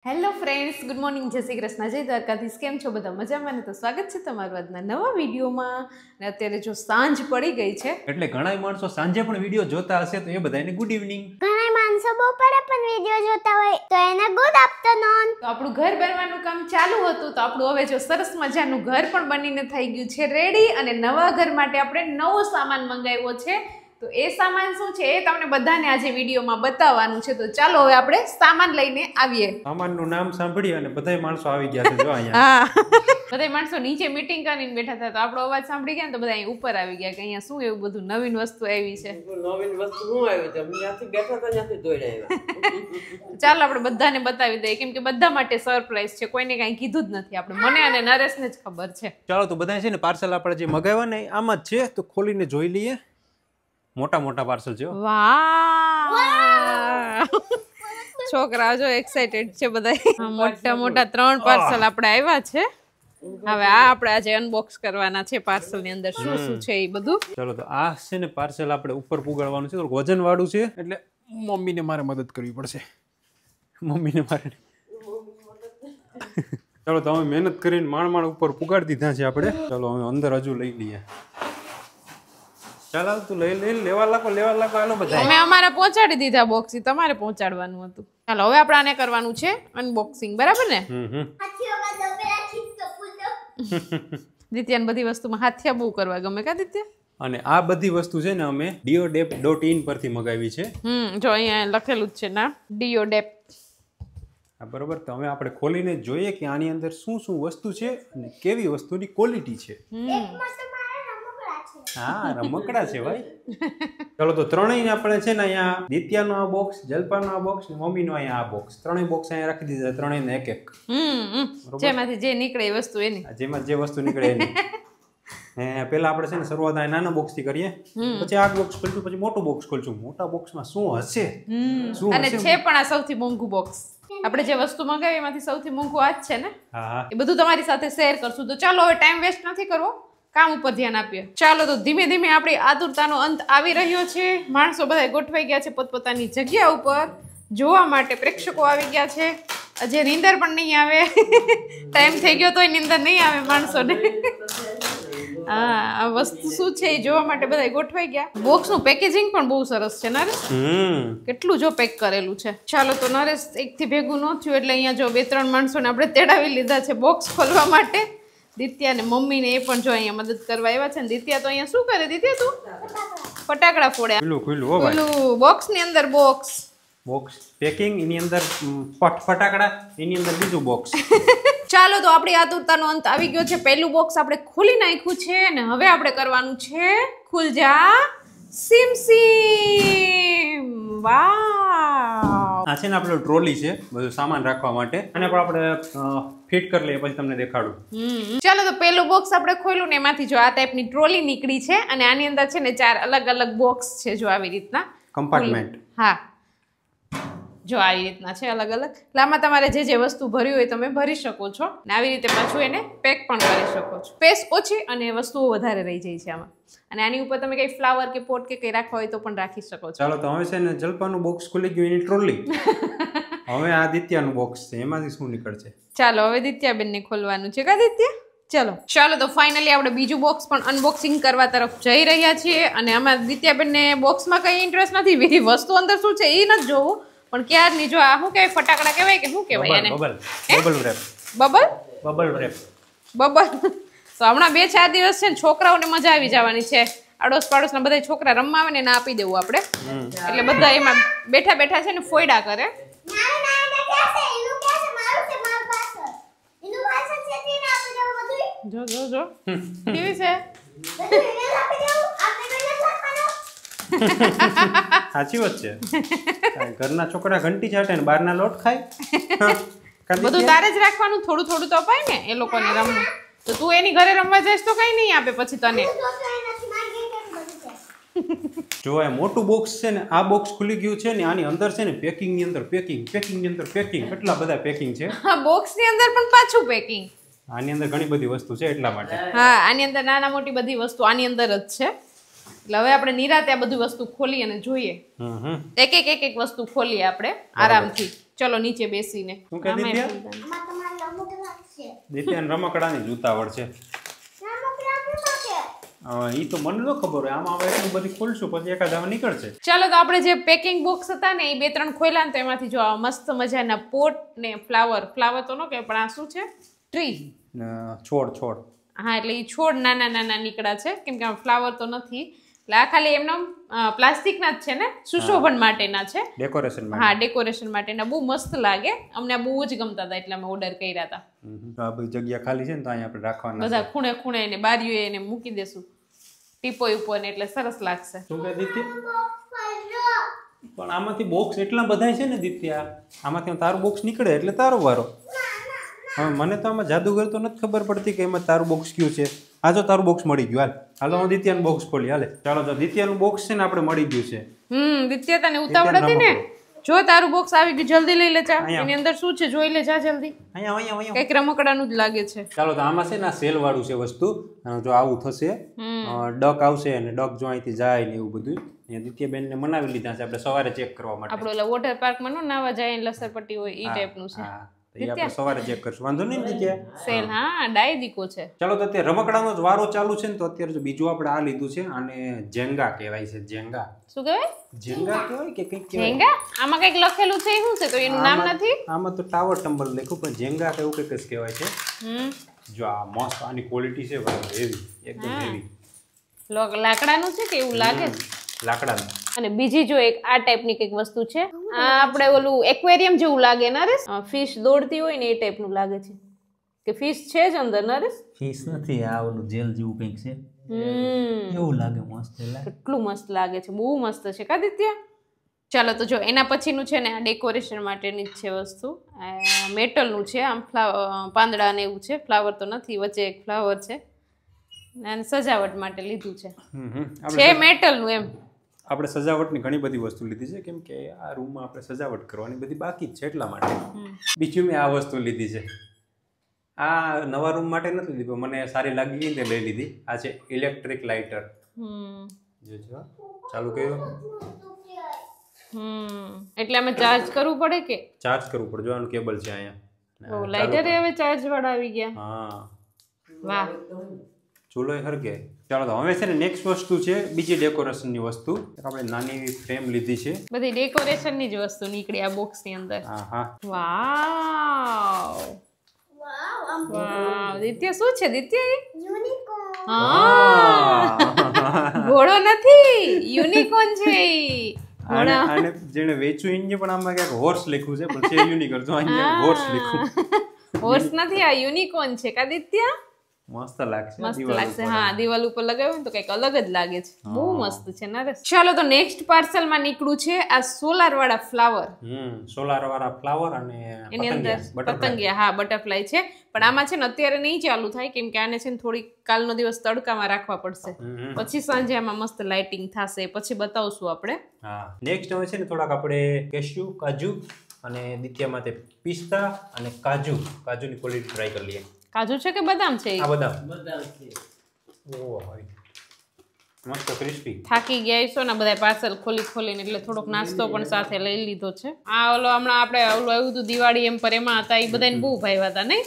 Hello friends, good morning, જય શ્રી કૃષ્ણ, જય દ્વારકાધીશ. કેમ છો બધા? મજામાં ને? તો સ્વાગત છે તમારું આજના નવા વિડીયોમાં. ને અત્યારે જો સાંજ પડી ગઈ છે એટલે ઘણા માણસો સાંજે પણ વિડીયો જોતા હશે તો એ બધાને ગુડ ઇવનિંગ. ઘણા માણસો બપોરે પણ વિડીયો જોતા હોય તો એને ગુડ આફ્ટરનૂન. તો આપણું ઘર બનવાનું કામ ચાલુ હતું તો આપણું હવે જો સરસ મજાનું ઘર પણ બનીને થઈ ગયું છે રેડી. અને નવા ઘર માટે આપણે નવો સામાન મંગાવ્યો છે. તો એ સામાન શું છે એ તમને બધાને આજે વિડીયોમાં બતાવવાનું છે. તો ચાલો હવે આપણે સામાન લઈને આવીએ. સામાનનું નામ સાંભળી અને બધાય માણસો આવી ગયા છે જો અહીંયા. હા, બધાય માણસો નીચે મીટિંગ કરીને બેઠા હતા તો આપણો અવાજ સાંભળી ગયા ને તો બધા અહીં ઉપર આવી ગયા કે અહીંયા શું એવું બધું નવીન વસ્તુ આવી છે. નવીન વસ્તુ શું આવી છે? ત્યાંથી બેઠા હતા ત્યાંથી દોડ્યા આવ્યા. ચાલો આપણે બધાને બતાવી દઈએ કેમ કે બધા માટે સરપ્રાઈઝ છે. કોઈને કાંઈ કીધું જ નથી. આપણે મને અને નરેશને જ ખબર છે. ચાલો તો બધા છે ને પાર્સલ આપણે જે મગાવ્યા ને આમાં જ છે તો ખોલીને જોઈ લઈએ. મોટા મોટા પાર્સલ છે. વાહ, છોકરાઓ જો એક્સાઇટેડ છે બધા. મોટા મોટા 3 પાર્સલ આપણે આવ્યા છે. હવે આ આપણે આજે અનબોક્સ કરવાના છે. પાર્સલ ની અંદર શું શું છે એ બધું. ચાલો તો આ છે ને પાર્સલ આપણે ઉપર પુગાડવાનું છે. થોડું વજન વાળું છે એટલે મમ્મીને મારે મદદ કરવી પડશે. મમ્મીને મારે ચાલો તો અમે મહેનત કરીને માણ ઉપર પુગાડી દીધા છે આપણે. ચાલો હવે અંદર હજુ લઈ લઈએ. ચાલો તું લઈ લેવા લાગો હાલો બધા. અમે અમારા પહોંચાડી દીધા બોક્સ, તમારે પહોંચાડવાનું હતું. ચાલો હવે આપણે આને કરવાનું છે અનબોક્સિંગ, બરાબર ને? દિત્યાને બધી વસ્તુમાં હાથિયા બહુ કરવા ગમે કા દિત્યા? અને આ બધી વસ્તુ છે ને અમે diodep.in પરથી મગાવી છે. જો અહીંયા લખેલું જ છે નામ diodep. બરોબર, તો હવે આપણે ખોલીને જોઈએ કે આની અંદર શું શું વસ્તુ છે અને કેવી વસ્તુની ક્વોલિટી છે. હા, રમકડા છે ભાઈ. ચલો તો ત્રણેય આપણે છે ને અહીંયા દિત્યાનો આ બોક્સ, જલ્પાનો આ બોક્સ, મમ્મીનો અહીંયા આ બોક્સ, ત્રણેય બોક્સ અહીંયા રાખી દીધા. ત્રણેયને એક એક. જેમાંથી જે નીકળે એ વસ્તુ એની. જેમાં જે વસ્તુ નીકળે એની. પેલા આપણે છે ને શરૂઆત આ નાના બોક્સ થી કરીએ, પછી આ બોક્સ ખોલશું, પછી મોટું બોક્સ ખોલશું. મોટા બોક્સમાં શું હશે? અને છે પણ આ સૌથી મોંઘું બોક્સ. આપણે જે વસ્તુ મંગાવી એમાંથી સૌથી મોંઘું આ જ છે ને. હા, એ બધું તમારી સાથે શેર કરશું. તો ચાલો હવે ટાઈમ વેસ્ટ નથી કરવો, કામ ઉપર ધ્યાન આપીએ. ચાલો તો ધીમે ધીમે આપણી આતુરતાનો અંત આવી રહ્યો છે. માણસો બધા ગોઠવાઈ ગયા છે પોતપોતાની જગ્યા ઉપર જોવા માટે. પ્રેક્ષકો આવી ગયા છે. હજી નીંદર પણ નહીં આવે. ટાઈમ થઈ ગયો તોય નીંદર નહીં આવે માણસોને. હા, આ વસ્તુ શું છે એ જોવા માટે બધા ગોઠવાઈ ગયા. બોક્સનું પેકેજિંગ પણ બહુ સરસ છે નરેશ. કેટલું જો પેક કરેલું છે. ચાલો તો નરેશ એકથી ભેગું ન થયું એટલે અહીંયા જો 2-3 માણસોને આપણે તેડાવી લીધા છે બોક્સ ખોલવા માટે. દિત્યા ને મમ્મી ને એ પણ જો અહીંયા મદદ કરવા આવ્યા છે. ને દિત્યા તો અહીંયા શું કરે? દિત્યા તું ફટાકડા ફોડ્યા. પેલું બોક્સ ની અંદર બોક્સ પેકિંગ, એની અંદર ફટાકડા, એની અંદર બીજું બોક્સ. ચાલો તો આપણી આતુરતાનો અંત આવી ગયો છે. પહેલું બોક્સ આપણે ખોલી નાખ્યું છે અને હવે આપણે કરવાનું છે ખુલ જા સીમ સીમ. વાવ, આ છે ને આપણો ટ્રોલી છે બધું સામાન રાખવા માટે. અને આપણે ફિટ કરી લઈએ પછી તમને દેખાડું. ચાલો તો પેલું બોક્સ આપણે ખોલ્યું ને એમાંથી જો આ ટાઈપની ટ્રોલી નીકળી છે અને આની અંદર છે ને 4 અલગ અલગ બોક્સ છે જો આવી રીતના કમ્પાર્ટમેન્ટ. હા, જો આવી રીતના છે અલગ અલગ. એટલે આમાં તમારે જે જે વસ્તુ ભરી હોય તમે ભરી શકો છો ને આવી રીતે પાછું એને પેક પણ કરી શકો છો. સ્પેસ ઓછી અને વસ્તુઓ વધારે રહી જાય છે આમાં. અને આની ઉપર તમે કઈ ફ્લાવર કે પોટ કે કઈ રાખવા હોય તો પણ રાખી શકો છો. ચાલો તો હવે છે ને જલ્પાનું બોક્સ ખુલી ગયું, એની ટ્રોલી. હવે આ દિત્યાનું બોક્સ છે, એમાંથી શું નીકળશે? ચાલો હવે દિત્યાબેન ને ખોલવાનું છે કા દિત્યા? ચાલો તો ફાઇનલી આપણે બીજું બોક્સ પણ અનબોક્સિંગ કરવા તરફ જઈ રહ્યા છીએ. અને આમાં દિત્યાબેન ને બોક્સમાં કઈ ઇન્ટરેસ્ટ નથી. બીજી વસ્તુ અંદર શું છે એ નથી જોવું. પણ ક્યારની જો આ શું કહેવાય? ફટાકડા કહેવાય કે શું કહેવાય એને? Bubble wrap. Bubble wrap. તો હમણાં 2-4 દિવસ છે ને છોકરાઓને મજા આવી જવાની છે. આડોશ પાડોશના બધા છોકરા રમવા આવે ને એને આપી દેવું આપણે. એટલે બધા એમાં બેઠા બેઠા છે ને ફોયડા કરે. જો કેવી છે? સાચી વાત છે. ઘરના છોકરા ઘંટી ચાટે ને બહારના લોટ ખાય. બધું તારે જ રાખવાનું. થોડું થોડું તો અપાય ને એ લોકોને રમવું. તો તું એની ઘરે રમવા જઈશ તો કઈ નહીં આપે પછી તને. જો આ મોટું બોક્સ છે ને આ બોક્સ ખુલી ગયું છે ને આની અંદર છે ને પેકિંગ ની અંદર પેકિંગ કેટલા બધા પેકિંગ છે. બોક્સ ની અંદર પણ પાછું પેકિંગ. આની અંદર ઘણી બધી વસ્તુ છે એટલા માટે. હા, આની અંદર નાના મોટી બધી વસ્તુ આની અંદર જ છે. એટલે હવે આપણે નિરાતે આ બધી વસ્તુ ખોલી અને જોઈએ. એક એક વસ્તુ ખોલીએ આપણે આરામથી. ચલો નીચે બેસીને શું કહે આમાંય દિત્યા? ફૂલદાની. આમાં તમારે રમકડા છે. દિત્યાને રમકડાની જૂતાવળ છે. રમકડા કેવા છે? ઈ તો મને ન ખબર હોય. આમાં હવે એટલું બધી ખોલશું પછી એકાદ આમાં નીકળશે. ચાલો તો આપણે જે પેકિંગ બોક્સ હતા ને એ 2-3 ખોલ્યા ને તો એમાંથી જો આ મસ્ત મજાના પોટ ને ફ્લાવર તો ન કહેવાય પણ આ શું છે ટ્રી. છોડ હા એટલે એ છોડ નાના નાના નીકળ્યા છે કેમ કે આ ફ્લાવર તો નથી એટલે આ ખાલી એમનો પ્લાસ્ટિકના જ છે ને સુશોભન માટેના છે. ડેકોરેશન માટે. હા ડેકોરેશન માટેના બહુ મસ્ત લાગે અમને આ બહુ જ ગમતા હતા એટલે અમે ઓર્ડર કર્યા હતા. આ બધી જગ્યા ખાલી છે ને તો અહીંયા આપણે રાખવાના બધા ખૂણે ખૂણે ને બારીઓ એને મૂકી દેશું ટીપોય ઉપર ને એટલે સરસ લાગશે. શું કહે દિત્યા? બોક્સ ખોલજો. પણ આમાંથી બોક્સ એટલા બધા છે ને દિત્યા, આમાંથી તારું બોક્સ નીકળે એટલે તારો વારો. હવે મને તો આમાં જાદુગર તો નથી ખબર પડતી કે એમાં તારું બોક્સ કયું છે. આ જો તારું બોક્સ મળી ગયું. હાલો હું દિત્યાનું બોક્સ ખોલી. હાલે ચાલો તો દિત્યાનું બોક્સ છે ને આપણે મળી ગયું છે. દિત્યા તને ઉતાવળ હતી ને જો તારું બોક્સ આવી ગયું જલ્દી લઈ લે જા. અહીંયા. એની અંદર શું છે જોઈ લે જા જલ્દી. અહીંયા કઈક રમકડાનું જ લાગે છે. ચાલો તો આમાં છે ને સેલ વાળું છે વસ્તુ. જો આવું થશે ડક આવશે અને ડક જો અહીંથી જાય ને એવું બધું અહીંયા દિત્યાબેન ને મનાવી લીધા છે આપણે સવારે ચેક કરવા માટે. આપણે ઓલા વોટર પાર્કમાં નો નાવા જાય ને લસરપટ્ટી હોય ઈ ટાઈપનું છે. હા તો એ આપણે સવારે ચેક કરશું. વાંધો નહીં ને દિત્યા? સેલ હા ડાય દીકો છે. ચાલો તો અત્યારે રમકડાનો જ વારો ચાલુ છે ને તો અત્યારે જો બીજું આપણે આ લીધું છે આને જેંગા કહેવાય છે. જેંગા શું કહેવાય જેંગા કહેવાય કે કંઈક કહેવાય. જેંગા આમાં કઈક લખેલું છે એ શું છે તો એનું નામ નથી. આમાં તો ટાવર ટમ્બલ લખ્યું પણ જેંગા કે એવું કંઈક જ કહેવાય છે. હમ જો આ મસ્ત આની ક્વોલિટી છે હેવી એકદમ હેવી. લાકડાનું છે કે એવું લાગે છે. લાકડાનું. અને બીજી જો એક આ ટાઈપની કંઈક વસ્તુ છે આ આપણે ઓલું એક્વેરિયમ જેવું લાગે નરેશ ફિશ દોડતી હોય ને એ ટાઈપનું લાગે છે કે ફિશ છે જ અંદર નરેશ. ફીસ નથી આ ઓલું જેલ જેવું કંઈક છે હમ એવું લાગે મસ્ત કેટલું મસ્ત લાગે છે બહુ મસ્ત છે કાદિત્ય. ચાલો તો જો એના પછીનું છે ને આ ડેકોરેશન માટેની જ છે વસ્તુ મેટલનું છે આમ પાંદડા ને એવું છે ફ્લાવર તો નથી વચ્ચે એક ફ્લાવર છે અને સજાવટ માટે લીધું છે છે મેટલનું એમ. આપણે સજાવટની ઘણી બધી વસ્તુ લીધી છે કેમ કે આ રૂમમાં આપણે સજાવટ કરવાની બધી બાકી જ છે એટલા માટે. બીજું મેં આ વસ્તુ લીધી છે. આ નવા રૂમ માટે નથી લીધી પણ મને સારી લાગી ગઈ તે લઈ લીધી. આ છે ઇલેક્ટ્રિક લાઇટર. જો ચાલુ કર્યું. એટલે અમે ચાર્જ કરવું પડે કે ચાર્જ કરવું પડે. જો આનું કેબલ છે અહીંયા. લાઇટર હવે ચાર્જ વાળા આવી ગયા. હા વાહ ચૂલો હરગે. ચાલો તો હવે છે ને નેક્સ્ટ વસ્તુ છે બીજી ડેકોરેશનની વસ્તુ. આપણે નાની એવી ફ્રેમ લીધી છે. બધી ડેકોરેશનની જ વસ્તુ નીકળી આ બોક્સ ની અંદર. હા હા વાવ વાવ દિત્ય શું છે દિત્ય યુનિકોર્ન. હા ઘોડો નથી યુનિકોર્ન છે ઈ. આને જેને વેચ્યું એને પણ આમાં ક્યાંક હોર્સ લખ્યું છે પણ છે યુનિકોર્ન. જો અહીંયા હોર્સ લખ્યું. હોર્સ નથી આ યુનિકોર્ન છે કાદિત્ય. મસ્ત લાગશે. મસ્ત લાગશે હા દિવાલ ઉપર લગાવ્યું ને તો કઈક અલગ જ લાગે છે બહુ મસ્ત છે નરેશ. ચાલો તો નેક્સ્ટ પાર્સલ માં નીકળું છે આ સોલાર વાળા ફ્લાવર. સોલાર વાળા ફ્લાવર અને એની અંદર પતંગિયા હા બટરફ્લાય છે પણ આમાં છે ને અત્યારે નહીં ચાલુ થાય કેમ કે આને છે ને થોડી કાલનો દિવસ તડકામાં રાખવા પડશે પછી સાંજે આમાં મસ્ત લાઇટિંગ થશે પછી બતાવશું આપણે. હા નેક્સ્ટ હવે છે ને થોડાક આપણે કેશ્યુ કાજુ અને દિત્યા માટે પિસ્તા અને કાજુની ક્વોલિટી ટ્રાય કરી લઈએ. કાજુ છે કે બદામ છે આ બદામ બધા છે. ઓહ મસ્ત ક્રિસ્પી. થાકી ગયા છો ને બધા પાર્સલ ખોલીને એટલે થોડોક નાસ્તો પણ સાથે લઈ લીધો છે. આ ઓલો હમણાં આપણે ઓલું આવ્યું હતું દિવાળી એમ પર એમાં હતા એ બધાને બહુ ભાવ્યા હતા નહીં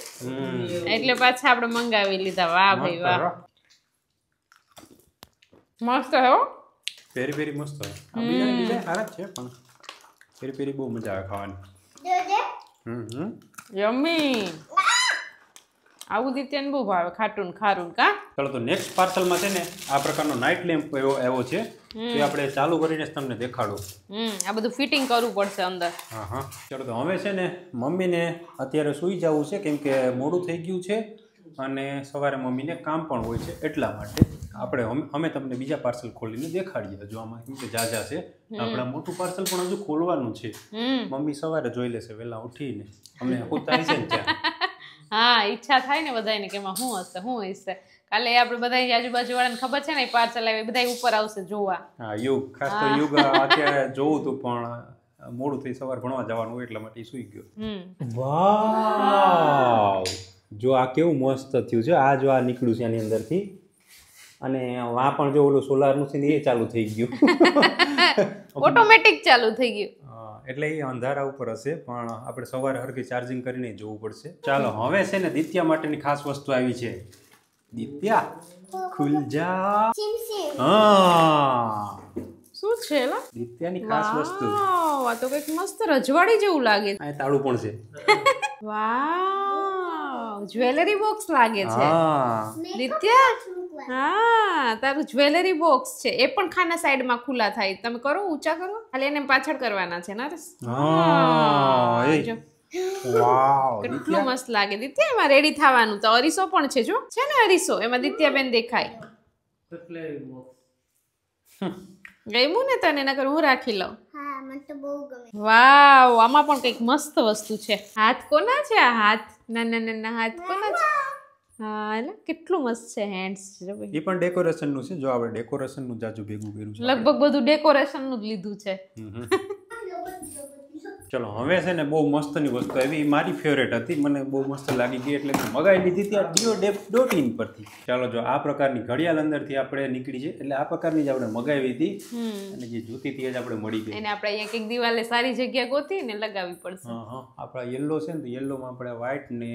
એટલે પાછા આપણે મંગાવી લીધા. વાહ ભાઈ વાહ મસ્ત હો. પેરી મસ્ત હોય. આ બીજા સારા જ છે પણ પેરી બહુ મજા આવે ખાવાની. યમ્મી આવું દિત્યાને બહુ ભાવે ખાટું ખારું કા. ચાલો તો નેક્સ્ટ પાર્સલમાં છે ને આ પ્રકારનો નાઇટ લેમ્પ આવ્યો છે એ આપણે ચાલુ કરીને તમને દેખાડું. આ બધું ફિટિંગ કરવું પડશે અંદર. હા ચાલો તો હવે છે ને મમ્મીને અત્યારે સૂઈ જવું છે કેમ કે મોડું થઈ ગયું છે અને સવારે મમ્મીને કામ પણ હોય છે એટલા માટે આપણે અમે તમને બીજા પાર્સલ ખોલીને દેખાડીએ. જો આમાં કેમ કે જાજા છે આપણા મોટું પાર્સલ પણ હજુ ખોલવાનું છે. મમ્મી સવારે જોઈ લેશે વહેલા ઉઠીને અમે ઉતારી છે ને ત્યાં. હા ઈચ્છા થાય ને બધાને કે એમાં શું હશે કાલે આપણે બધા આજુબાજુ વાળાને ખબર છે ને પાર્સલ આવે બધા ઉપર આવશે જોવા. હા યુગ ખાસ તો યુગ અત્યારે જોવું હતું પણ મોડું થઈ સવાર ભણવા જવાનું હોય એટલા માટે સૂઈ ગયો. વાવ જો આ કેવું મસ્ત થયું છે. આ જો આ નીકળ્યું છે આની અંદરથી અને આ પણ જો ઓલું સોલારનું છે ને એ ચાલુ થઈ ગયું. ઓટોમેટિક ચાલુ થઈ ગયું. એટલે એ અંધારા ઉપર હશે, પણ આપણે સવારે હરખી ચાર્જિંગ કરીને જોવું પડશે. ચાલો હવે છે ને દિત્યા માટેની ખાસ વસ્તુ આવી છે. દિત્યા ખુલ જા. હા, શું છે એલા? દિત્યાની ખાસ વસ્તુ. વાવ, આ તો કંઈક મસ્ત રજવાડી જેવું લાગે છે. આ તાળું પણ છે. વાવ, જ્વેલરી બોક્સ લાગે છે. હા, દિત્યા, હા, તારું જ્વેલરી બોક્સ છે. એ પણ ખાના સાઈડમાં ખુલ્લા થાય. તમે કરો, ઊંચા કરો, ખાલી એને પાછળ કરવાના છે ને. હા, એ જો વાવ. કેટલું મસ્ત લાગે. દિત્યા, એમાં રેડી થવાનું. તો અરીસો પણ છે, જો છે ને અરીસો, એમાં દિત્યાબેન દેખાય. ગમ્યું ને તને? નકર હું રાખી લઉં. હા મને તો બહુ ગમે. વાવ, આમાં પણ કંઈક મસ્ત વસ્તુ છે. હાથ કોના છે? આ હાથ, નાના નાના હાથ કોના છે? હા, એટલે કેટલું મસ્ત છે. હેન્ડ્સ છે ભાઈ. એ પણ ડેકોરેશન નું છે. જો આપણે ડેકોરેશન નું જાજુ ભેગું કર્યું છે. લગભગ બધું ડેકોરેશન નું જ લીધું છે. ચલો હવે છે ને બહુ મસ્તની વસ્તુ આવી. મારી ફેવરેટ હતી, મને બહુ મસ્ત લાગી ગઈ એટલે મગાવી લીધી હતી આ dio.in પરથી. ચાલો, જો આ પ્રકારની ઘડિયાળ અંદરથી આપણે નીકળી છે, એટલે આ પ્રકારની જ આપણે મગાવી હતી અને જે જોતી હતી જ આપણે મળી ગઈ. એને આપણે અહીંયા કંઈક દિવાલે સારી જગ્યા ગોતી ને લગાવવી પડશે. હા હા, આપણા યલો છે ને, તો યલોમાં આપણે વ્હાઈટ ને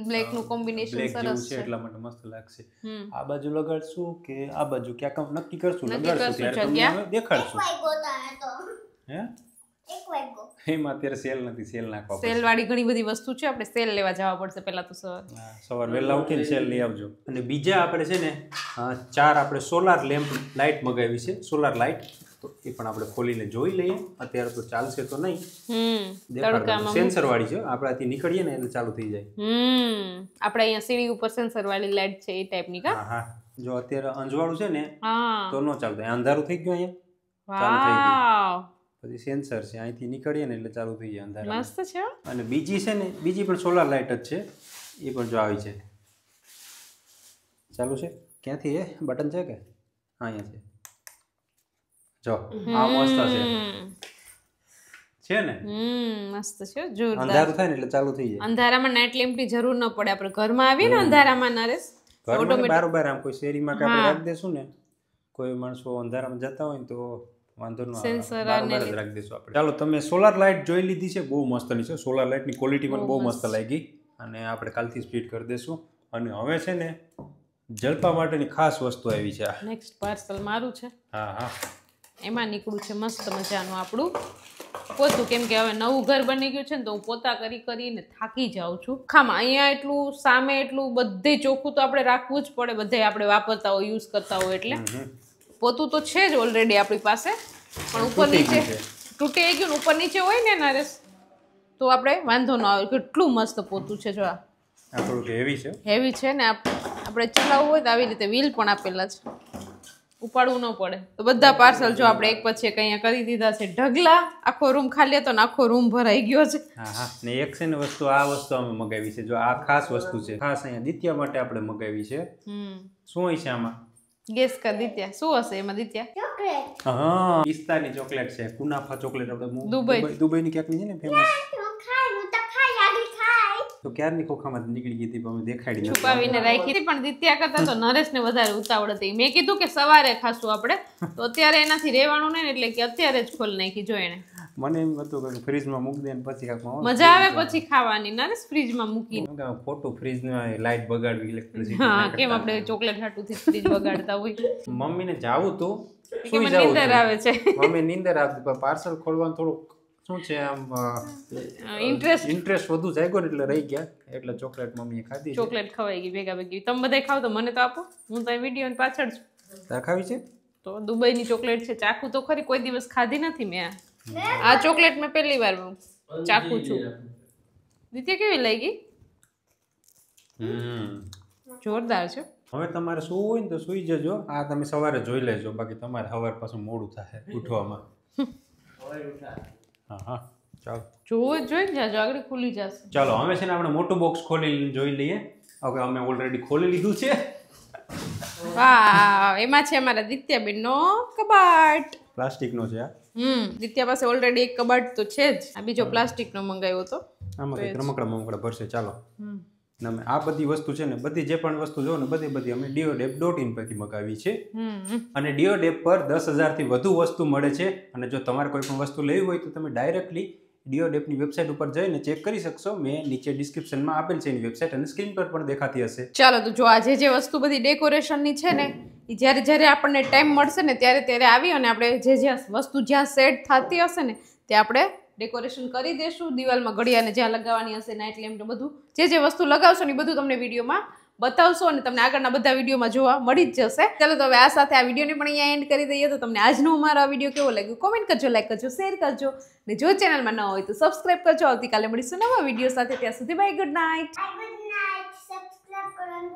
બ્લેક નું કોમ્બિનેશન બ્લેક જેવું સરસ છે, છે. એટલા માટે મસ્ત લાગશે. આ બાજુ લગાડશું કે આ બાજુ, ક્યાંક નક્કી કરશું. નક્કી લગાડશું કરશું ત્યારે તમને જગ્યા. હવે દેખાડશું. હે, એક વાગ્યો. એમાં અત્યારે સેલ નથી, સેલ નાખવા પડશે. સેલ વાળી ઘણી બધી વસ્તુ છે. આપણે સેલ લેવા જવા પડશે પેલા તો સર. હા, સવાર વહેલા ઉઠીને સેલ લઈ આવજો. અને બીજા આપણે છે ને 4 આપણે સોલાર લેમ્પ લાઇટ મગાવી છે, સોલાર લાઇટ. તો એ પણ આપણે ખોલીને જોઈ લઈએ. અત્યારે તો ચાલશે તો નહીં, દેખાડવાનું. સેન્સર વાળી છે, આપણાથી નીકળીએ ને એટલે ચાલુ થઈ જાય. આપણે અહીંયા સીડી ઉપર સેન્સર વાળી લાઈટ છે, એ ટાઈપની કા? હા હા, જો અત્યારે અંજવાળું છે ને હા, તો ન ચાલતું. અંધારું થઈ ગયું, અહીંયા ચાલુ થઈ ગયું. વાવ, પછી સેન્સર છે, અહીંથી નીકળીએ ને એટલે ચાલુ થઈ જાય અંધારા. મસ્ત છે હો. અને બીજી છે ને, બીજી પણ સોલાર લાઇટ જ છે, એ પણ જો આવી છે. ચાલુ છે. ક્યાંથી એ બટન છે કે? હા, અહીંયા છે. જો આ મસ્ત છે ને, મસ્ત છે, જોરદાર. અંધારું થાય ને એટલે ચાલુ થઈ જાય. અંધારામાં નાઇટ લેમ્પની જરૂર ન પડે. આપણે ઘરમાં આવીએ ને અંધારામાં નરેશ, ઘરમાં બારોબાર આમ કોઈ શેરીમાં કે આપણે રાખી દેશું ને, કોઈ માણસો અંધારામાં જતા હોય ને તો વાંધો ન આવે, બારોબાર જ રાખી દેશું આપણે. ચાલો, તમે સોલાર લાઇટ જોઈ લીધી છે, બહુ મસ્તની છે. સોલાર લાઇટની ક્વોલિટી પણ બહુ મસ્ત લાગી અને આપણે કાલથી સ્પીડ કરી દેશું. અને હવે છે ને જલપા માટેની ખાસ વસ્તુ આવી છે. નેક્સ્ટ પાર્સલ મારું છે. હા હા, એમાં નીકળું છે મસ્ત મજાનું આપણું પોતું. કેમ કે હવે નવું ઘર બની ગયું છે ને, તો હું પોતા કરીને થાકી જાઉં છું. ખામાં અહીંયા એટલું, સામે એટલું, બધે ચોખ્ખું તો આપણે રાખવું જ પડે. બધે આપણે વાપરતા હોય, યુઝ કરતા હોય, એટલે પોતું તો છે જ ઓલરેડી આપણી પાસે. પણ ઉપર નીચે તૂટી ગયું ને, ઉપર નીચે હોય ને નરેશ, તો આપણે વાંધો ન આવે. કેટલું મસ્ત પોતું છે. જો આ થોડુંક હેવી છે. હેવી છે ને, આપણે ચલાવવું હોય તો આવી રીતે વ્હીલ પણ આપેલા છે, ઉપાડવું ન પડે. તો બધા પાર્સલ જો આપણે એક પછી એક અહીંયા કરી દીધા છે. ઢગલા, આખો રૂમ ખાલી હતો ને આખો રૂમ ભરાઈ ગયો છે. હા હા, ને એક છે ને વસ્તુ, આ વસ્તુ અમે મગાવી છે. જો આ ખાસ વસ્તુ છે, ખાસ અહીંયા દિત્યા માટે આપણે મગાવી છે. શું હોય છે આમાં? ગેસ કર દિત્યા, શું હશે એમાં દિત્યા? ચોકલેટ. હા, પિસ્તાની ચોકલેટ છે, કુનાફા ચોકલેટ. આપણે દુબઈ. દુબઈની ક્યાંકની છે ને ફેમસ. હું તો ખાઈ આગળ ખાઈ. તો ક્યારની ખોખામાં નીકળી ગઈ હતી, પણ અમે દેખાડી નથી. છુપાવીને રાખી હતી. પણ દિત્યા કરતા તો નરેશને વધારે ઉતાવળ હતી. મેં કીધું કે સવારે ખાશું આપણે, તો અત્યારે એનાથી રહેવાનું નહીં, એટલે કે અત્યારે જ ખોલી નાખી. જો એને મને એમ હતું કે ફ્રીજમાં મૂકી દે ને પછી મજા આવે પછી ખાવાની. નરેશ ફ્રીજમાં મૂકીને, ખોટું ફ્રીજમાં લાઈટ બગાડવી, ઇલેક્ટ્રિસિટી. હા, કેમ આપણે ચોકલેટ હાટુથી ફ્રીજ બગાડતા હોય. મમ્મીને જાવું તું, કે મને નીંદર આવે છે. મમ્મી નીંદર આવતી, પણ પાર્સલ ખોલવાનું થોડુંક શું છે આમ ઇન્ટરેસ્ટ વધુ જાગ્યો ને એટલે રહી ગયા. એટલે ચોકલેટ મમ્મીએ ખાધી. ચોકલેટ ખવાઈ ગઈ ભેગા ભેગી. તમે બધા ખાવ તો મને તો આપો, હું તો વિડીયો પાછળ છું. તાર ખાવી છે? તો દુબઈની ચોકલેટ છે, ચાખું તો ખરી, કોઈ દિવસ ખાધી નથી મેં. આ ચોકલેટ મેં પહેલી વાર ચાખું છું. દિત્યા કેવી લાગી? જોરદાર છે. હવે તમારે સૂવું હોય ને તો સૂઈ જજો. આ તમે સવારે જોઈ લેજો, બાકી તમારે સવાર પાછું મોડું થાય ઉઠવામાં. હા હા, ચાલો જોવું જ જોઈએ ને, જાજો આગળ ખુલી જશે. ચાલો, હવે છે ને આપણે મોટું બોક્સ ખોલી જોઈ લઈએ. ઓકે, અમે ઓલરેડી ખોલી લીધું છે. વાહ, એમાં છે અમારા દિત્યાબેનનો કબાટ. પ્લાસ્ટિકનો છે આ. દિત્યા પાસે ઓલરેડી એક કબાટ તો છે જ. આ બીજો પ્લાસ્ટિકનો મંગાવ્યો હતો. આમાં કંઈક રમકડા મમકડા ભરશે. ચાલો, અને અમે આ બધી વસ્તુ છે ને બધી જે પણ વસ્તુ જો ને બધી અમે diodep.in પરથી મગાવી છે અને diodep પર 10,000 થી વધુ વસ્તુ મળે છે અને જો તમારે કોઈ પણ વસ્તુ લેવી હોય તો તમે ડાયરેક્ટલી diodepની વેબસાઇટ ઉપર જઈને ચેક કરી શકશો. મેં નીચે ડિસ્ક્રિપ્શનમાં આપેલ છે એની વેબસાઇટ અને સ્ક્રીન પર પણ દેખાતી હશે. ચાલો તો જો આજે જે વસ્તુ બધી ડેકોરેશનની છે ને એ જ્યારે આપણને ટાઈમ મળશે ને ત્યારે આવી અને આપણે જે વસ્તુ જ્યાં સેટ થતી હશે ને ત્યાં આપણે ડેકોરેશન કરી દેશું. દિવાલમાં ઘડિયાળને જ્યાં લગાવવાની હશે નાઇટ લેમ્પ બધું જે વસ્તુ લગાવશો ને એ બધું તમને વિડીયોમાં બતાવશો અને તમને આગળના બધા વિડીયોમાં જોવા મળી જ જશે. ચાલો તો હવે આ સાથે આ વિડીયોને પણ અહીંયા એન્ડ કરી દઈએ. તો તમને આજનો અમારો આ વિડીયો કેવો લાગ્યો કોમેન્ટ કરજો, લાઈક કરજો, શેર કરજો અને જો ચેનલમાં ન હોય તો સબસ્ક્રાઇબ કરજો. આવતીકાલે મળીશું નવા વિડીયો સાથે. ત્યાં સુધી bye, good night. Good night. Subscribe કરવાનું